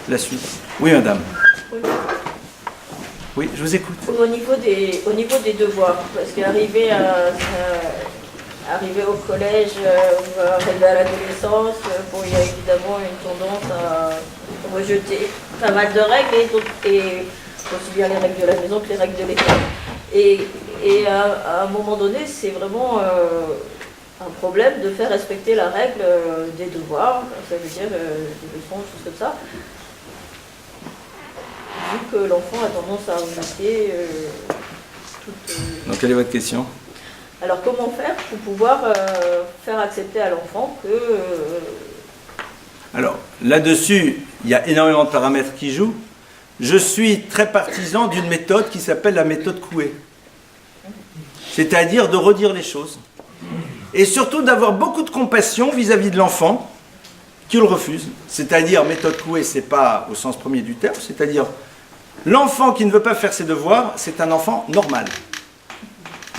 la suite. Oui, madame. Oui. Oui, je vous écoute. Au niveau des devoirs, parce qu'arriver arriver au collège, arriver à l'adolescence, bon, il y a évidemment une tendance à rejeter pas mal de règles, et aussi bien les règles de la maison que les règles de l'école. Et à un moment donné, c'est vraiment un problème de faire respecter la règle des devoirs, ça veut dire des leçons, choses comme ça, vu que l'enfant a tendance à rejeter Donc, quelle est votre question? Alors, comment faire pour pouvoir faire accepter à l'enfant que... Alors, là-dessus, il y a énormément de paramètres qui jouent. Je suis très partisan d'une méthode qui s'appelle la méthode Coué. C'est-à-dire de redire les choses. Et surtout d'avoir beaucoup de compassion vis-à-vis de l'enfant qui le refuse. C'est-à-dire, méthode Coué, c'est pas au sens premier du terme, c'est-à-dire l'enfant qui ne veut pas faire ses devoirs, c'est un enfant normal.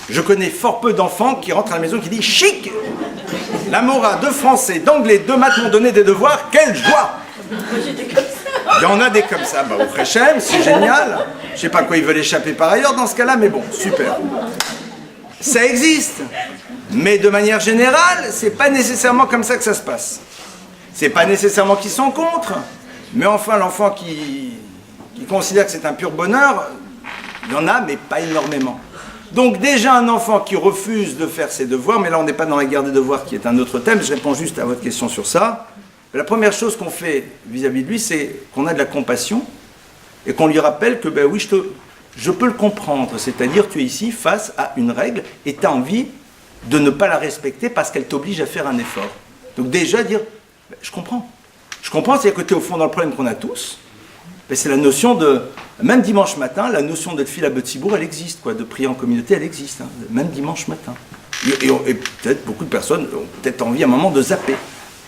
Je connais fort peu d'enfants qui rentrent à la maison et qui disent « Chic ! La Mora, de français, d'anglais, de maths m'ont donné des devoirs, quelle joie !» J'étais comme ça. Il y en a des comme ça, au Frechem, c'est génial. Je ne sais pas quoi ils veulent échapper par ailleurs dans ce cas-là, mais bon, super. Ça existe. Mais de manière générale, c'est pas nécessairement comme ça que ça se passe. C'est pas nécessairement qu'ils sont contre, mais enfin, l'enfant qui considère que c'est un pur bonheur, il y en a, mais pas énormément. Donc déjà un enfant qui refuse de faire ses devoirs, mais là on n'est pas dans la guerre des devoirs qui est un autre thème, je réponds juste à votre question sur ça. La première chose qu'on fait vis-à-vis de lui, c'est qu'on a de la compassion et qu'on lui rappelle que ben oui, je peux le comprendre, c'est-à-dire tu es ici face à une règle et tu as envie de ne pas la respecter parce qu'elle t'oblige à faire un effort. Donc déjà dire, ben, je comprends, c'est-à-dire que tu es au fond dans le problème qu'on a tous. C'est la notion de, même dimanche matin, la notion de fil à Betibourg, elle existe, quoi, de prier en communauté, elle existe, hein, même dimanche matin. Et peut-être beaucoup de personnes ont peut-être envie à un moment de zapper.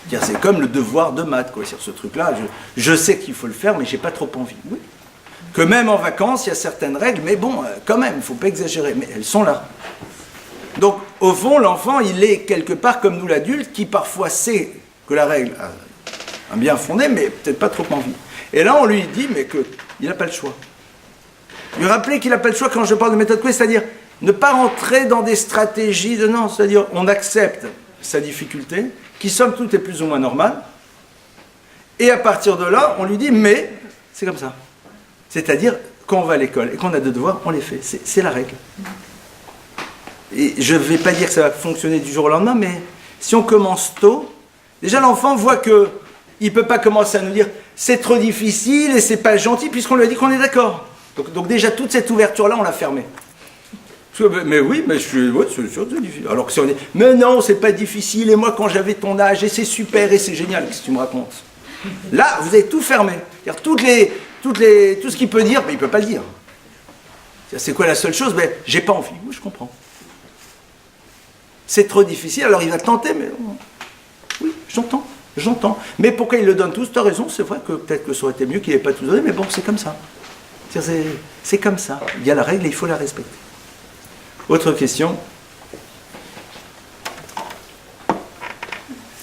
C'est comme le devoir de maths, quoi, sur ce truc-là. Je sais qu'il faut le faire, mais j'ai pas trop envie. Oui. Que même en vacances, il y a certaines règles, mais bon, quand même, il ne faut pas exagérer, mais elles sont là. Donc, au fond, l'enfant, il est quelque part comme nous l'adulte, qui parfois sait que la règle a un bien fondé, mais peut-être pas trop envie. Et là, on lui dit, mais qu'il n'a pas le choix. Lui rappeler qu'il n'a pas le choix quand je parle de méthode Coué, c'est-à-dire ne pas rentrer dans des stratégies de non, c'est-à-dire on accepte sa difficulté, qui somme toute est plus ou moins normale, et à partir de là, on lui dit, mais c'est comme ça. C'est-à-dire, quand on va à l'école et qu'on a des devoirs, on les fait. C'est la règle. Et je ne vais pas dire que ça va fonctionner du jour au lendemain, mais si on commence tôt, déjà l'enfant voit que il ne peut pas commencer à nous dire c'est trop difficile et c'est pas gentil puisqu'on lui a dit qu'on est d'accord. Donc déjà toute cette ouverture-là, on l'a fermée. Mais oui, mais c'est sûr que c'est difficile. Alors que si on dit mais non, c'est pas difficile et moi quand j'avais ton âge et c'est super et c'est génial, qu'est-ce que tu me racontes? Là, vous avez tout fermé. Tout ce qu'il peut dire, mais il ne peut pas le dire. C'est quoi la seule chose? Ben, j'ai pas envie. Oui, je comprends. C'est trop difficile, alors il va tenter, mais oui, j'entends. Mais pourquoi il le donne tous? Tu as raison, c'est vrai que peut-être que ça aurait été mieux qu'il n'ait pas tout donné, mais bon, c'est comme ça. C'est comme ça. Il y a la règle et il faut la respecter. Autre question?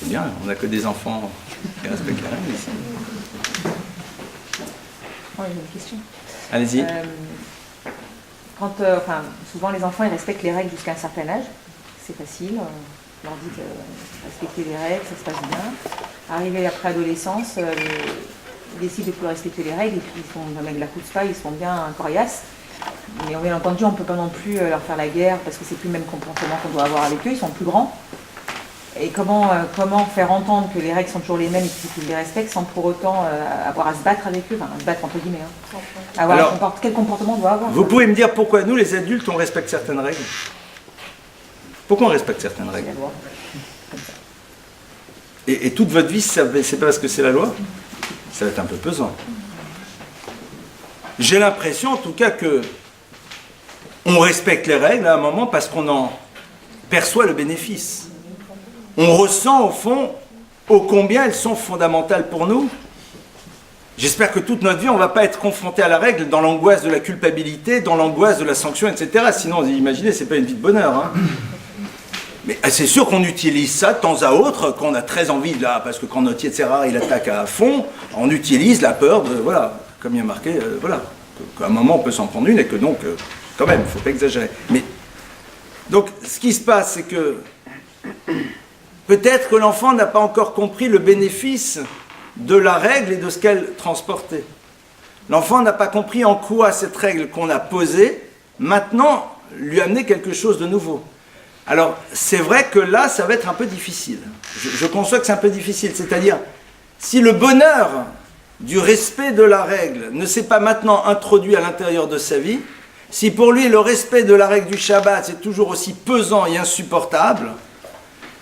C'est bien, on n'a que des enfants qui respectent la règle ici. Oh, il y a une question. Allez-y. Souvent les enfants ils respectent les règles jusqu'à un certain âge. C'est facile, on leur dit de respecter les règles, ça se passe bien. Arrivé après l'adolescence, ils décident de ne plus respecter les règles et puis ils sont avec la chutzpah, ils sont bien coriaces. Mais bien entendu, on ne peut pas non plus leur faire la guerre parce que c'est plus le même comportement qu'on doit avoir avec eux, ils sont plus grands. Et comment faire entendre que les règles sont toujours les mêmes et qu'ils les respectent sans pour autant avoir à se battre avec eux, enfin se battre entre guillemets. Hein. Quel comportement on doit avoir? Vous pouvez me dire pourquoi nous, les adultes, on respecte certaines règles? Pourquoi on respecte certaines règles? Et toute votre vie, c'est pas parce que c'est la loi? Ça va être un peu pesant. J'ai l'impression, en tout cas, que on respecte les règles à un moment parce qu'on en perçoit le bénéfice. On ressent, au fond, ô combien elles sont fondamentales pour nous. J'espère que toute notre vie, on ne va pas être confronté à la règle dans l'angoisse de la culpabilité, dans l'angoisse de la sanction, etc. Sinon, imaginez, ce n'est pas une vie de bonheur. Hein. Mais c'est sûr qu'on utilise ça de temps à autre, quand on a très envie, là, parce que quand notre Yetzera il attaque à fond, on utilise la peur de, voilà, comme il y a marqué, voilà, qu'à un moment on peut s'en prendre une et que donc, quand même, il ne faut pas exagérer. Mais, donc, ce qui se passe, c'est que peut-être que l'enfant n'a pas encore compris le bénéfice de la règle et de ce qu'elle transportait. L'enfant n'a pas compris en quoi cette règle qu'on a posée, maintenant, lui amenait quelque chose de nouveau. Alors, c'est vrai que là, ça va être un peu difficile. Je conçois que c'est un peu difficile. C'est-à-dire, si le bonheur du respect de la règle ne s'est pas maintenant introduit à l'intérieur de sa vie, si pour lui, le respect de la règle du Shabbat, c'est toujours aussi pesant et insupportable,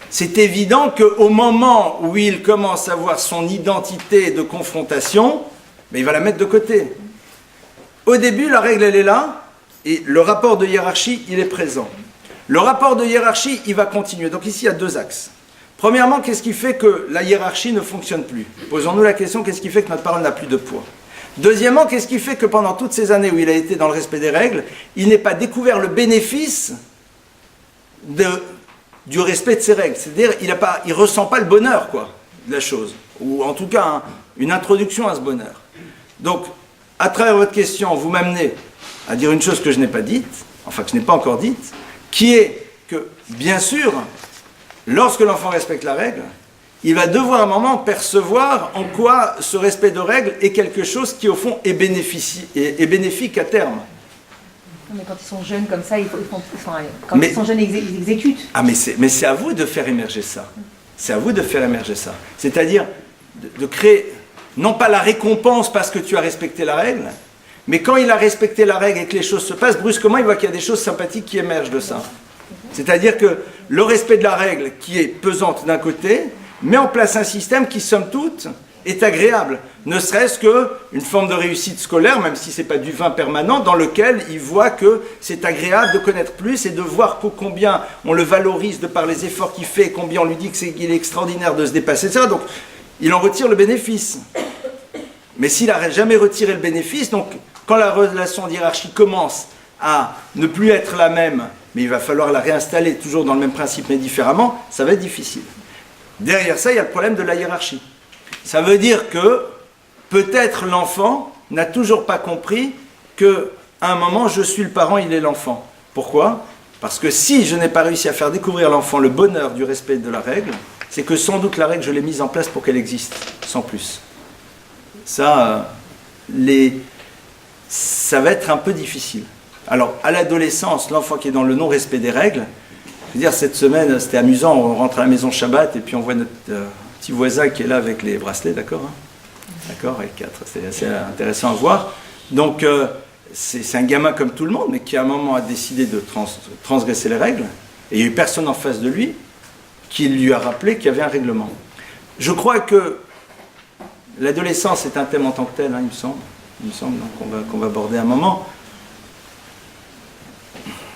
c'est évident qu'au moment où il commence à voir son identité de confrontation, mais il va la mettre de côté. Au début, la règle, elle est là, et le rapport de hiérarchie, il est présent. Le rapport de hiérarchie, il va continuer. Donc ici, il y a deux axes. Premièrement, qu'est-ce qui fait que la hiérarchie ne fonctionne plus? Posons-nous la question, qu'est-ce qui fait que notre parole n'a plus de poids? Deuxièmement, qu'est-ce qui fait que pendant toutes ces années où il a été dans le respect des règles, il n'ait pas découvert le bénéfice du respect de ces règles? C'est-à-dire, il ne ressent pas le bonheur, quoi, de la chose. Ou en tout cas, une introduction à ce bonheur. Donc, à travers votre question, vous m'amenez à dire une chose que je n'ai pas dite, enfin que je n'ai pas encore dite, qui est que, bien sûr, lorsque l'enfant respecte la règle, il va devoir à un moment percevoir en quoi ce respect de règle est quelque chose qui, au fond, est bénéfique à terme. Mais quand ils sont jeunes comme ça, ils sont jeunes, ils exécutent. Ah, mais c'est à vous de faire émerger ça. C'est à vous de faire émerger ça. C'est-à-dire de créer, non pas la récompense parce que tu as respecté la règle, mais quand il a respecté la règle et que les choses se passent, brusquement, il voit qu'il y a des choses sympathiques qui émergent de ça. C'est-à-dire que le respect de la règle, qui est pesante d'un côté, met en place un système qui, somme toute, est agréable. Ne serait-ce qu'une forme de réussite scolaire, même si ce n'est pas du vin permanent, dans lequel il voit que c'est agréable de connaître plus et de voir combien on le valorise de par les efforts qu'il fait, et combien on lui dit qu'il est extraordinaire de se dépasser, etc. Donc, il en retire le bénéfice. Mais s'il n'a jamais retiré le bénéfice, donc quand la relation de hiérarchie commence à ne plus être la même, mais il va falloir la réinstaller toujours dans le même principe mais différemment, ça va être difficile. Derrière ça, il y a le problème de la hiérarchie. Ça veut dire que peut-être l'enfant n'a toujours pas compris qu'à un moment, je suis le parent, il est l'enfant. Pourquoi? Parce que si je n'ai pas réussi à faire découvrir à l'enfant le bonheur du respect de la règle, c'est que sans doute la règle, je l'ai mise en place pour qu'elle existe, sans plus. Ça va être un peu difficile. Alors, à l'adolescence, l'enfant qui est dans le non-respect des règles, je veux dire, cette semaine, c'était amusant, on rentre à la maison Shabbat et puis on voit notre petit voisin qui est là avec les bracelets, d'accord, hein? D'accord, avec 4, c'est assez intéressant à voir. Donc, c'est un gamin comme tout le monde, mais qui à un moment a décidé de transgresser les règles, et il n'y a eu personne en face de lui qui lui a rappelé qu'il y avait un règlement. Je crois que l'adolescence est un thème en tant que tel, hein, il me semble qu'on va aborder un moment.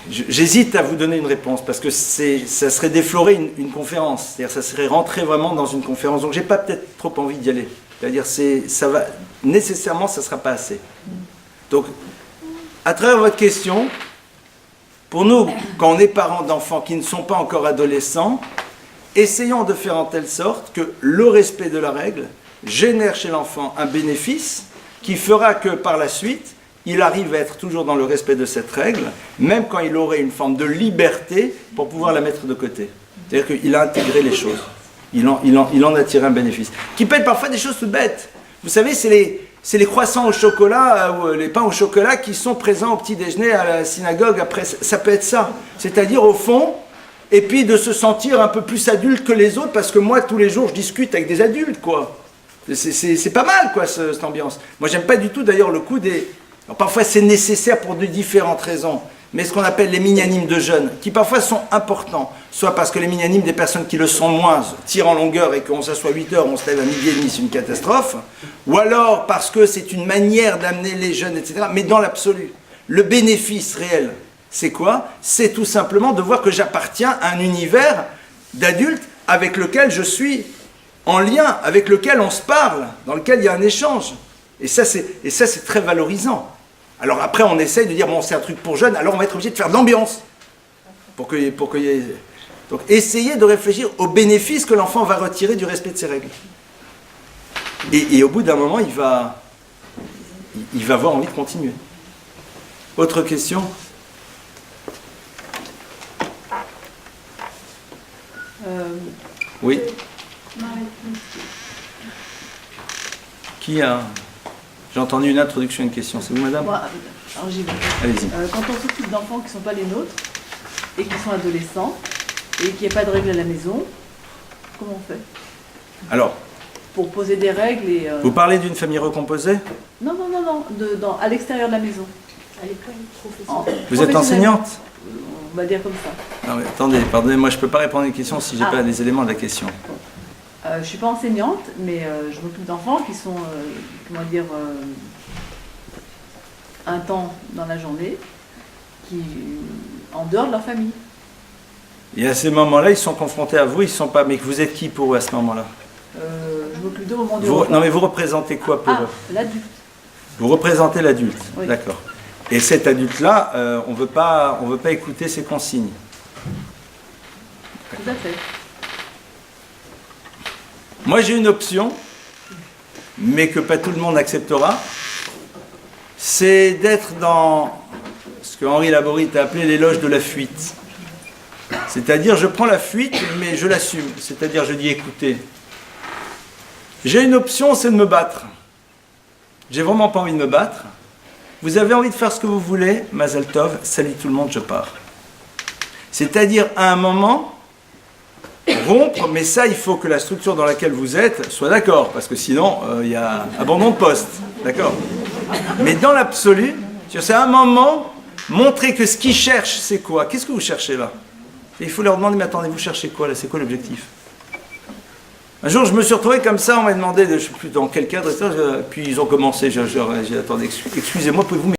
J'hésite à vous donner une réponse, parce que ça serait déflorer une conférence, c'est-à-dire ça serait rentrer vraiment dans une conférence, donc j'ai pas peut-être trop envie d'y aller. C'est-à-dire nécessairement ça ne sera pas assez. Donc, à travers votre question, pour nous, quand on est parents d'enfants qui ne sont pas encore adolescents, essayons de faire en telle sorte que le respect de la règle génère chez l'enfant un bénéfice qui fera que par la suite, il arrive à être toujours dans le respect de cette règle, même quand il aurait une forme de liberté pour pouvoir la mettre de côté. C'est-à-dire qu'il a intégré les choses. Il en a tiré un bénéfice. Qui peut être parfois des choses toutes bêtes. Vous savez, c'est les croissants au chocolat ou les pains au chocolat qui sont présents au petit déjeuner à la synagogue. Après, ça peut être ça. C'est-à-dire, au fond, et puis de se sentir un peu plus adulte que les autres, parce que moi, tous les jours, je discute avec des adultes, quoi. C'est pas mal, quoi, cette ambiance. Moi, j'aime pas du tout, d'ailleurs, le coup des... Alors, parfois, c'est nécessaire pour de différentes raisons, mais ce qu'on appelle les minyanim de jeunes, qui parfois sont importants, soit parce que les minyanim des personnes qui le sont moins tirent en longueur et qu'on s'assoit 8 heures, on se lève à midi et demi, c'est une catastrophe, ou alors parce que c'est une manière d'amener les jeunes, etc. Mais dans l'absolu, le bénéfice réel, c'est quoi? C'est tout simplement de voir que j'appartiens à un univers d'adultes avec lequel je suis en lien, avec lequel on se parle, dans lequel il y a un échange. Et ça, c'est très valorisant. Alors après, on essaye de dire, bon, c'est un truc pour jeunes, alors on va être obligé de faire de l'ambiance. Pour qu'il y ait... Donc essayez de réfléchir aux bénéfices que l'enfant va retirer du respect de ces règles. Et au bout d'un moment, il va avoir envie de continuer. Autre question? Oui. Qui a... J'ai entendu une introduction à une question. C'est vous, madame? Moi, alors j'y vais. Allez-y. Quand on s'occupe d'enfants qui ne sont pas les nôtres et qui sont adolescents et qu'il n'y a pas de règles à la maison, comment on fait Alors, pour poser des règles et... vous parlez d'une famille recomposée? Non, à l'extérieur de la maison. À l'école, professeur. Vous êtes enseignante? On va dire comme ça. Non mais attendez, pardonnez-moi, je ne peux pas répondre à une question si je n'ai pas les éléments de la question. Je ne suis pas enseignante, mais je m'occupe d'enfants qui sont, un temps dans la journée, en dehors de leur famille. Et à ces moments-là, ils sont confrontés à vous, ils sont pas... Mais vous êtes qui pour eux à ce moment-là? Je m'occupe d'eux au moment du vous, repas. Non mais vous représentez quoi pour eux? L'adulte. Vous représentez l'adulte, Oui. d'accord. Et cet adulte-là, on veut pas écouter ses consignes. Tout à fait. Moi j'ai une option, mais que pas tout le monde acceptera, c'est d'être dans ce que Henri Laborit a appelé l'éloge de la fuite. C'est-à-dire je prends la fuite, mais je l'assume. C'est-à-dire je dis écoutez, j'ai une option, c'est de me battre. J'ai vraiment pas envie de me battre. Vous avez envie de faire ce que vous voulez, Mazel Tov, salut tout le monde, je pars. C'est-à-dire à un moment, rompre, mais ça, il faut que la structure dans laquelle vous êtes soit d'accord, parce que sinon, il y a abandon de poste, d'accord? Mais dans l'absolu, c'est à un moment, montrer que ce qu'ils cherchent, c'est quoi? Qu'est-ce que vous cherchez là? Et il faut leur demander, mais attendez, vous cherchez quoi là? C'est quoi l'objectif? Un jour, je me suis retrouvé comme ça, on m'a demandé, je ne sais plus dans quel cadre, puis ils ont commencé, j'ai attendez, excusez-moi, pouvez-vous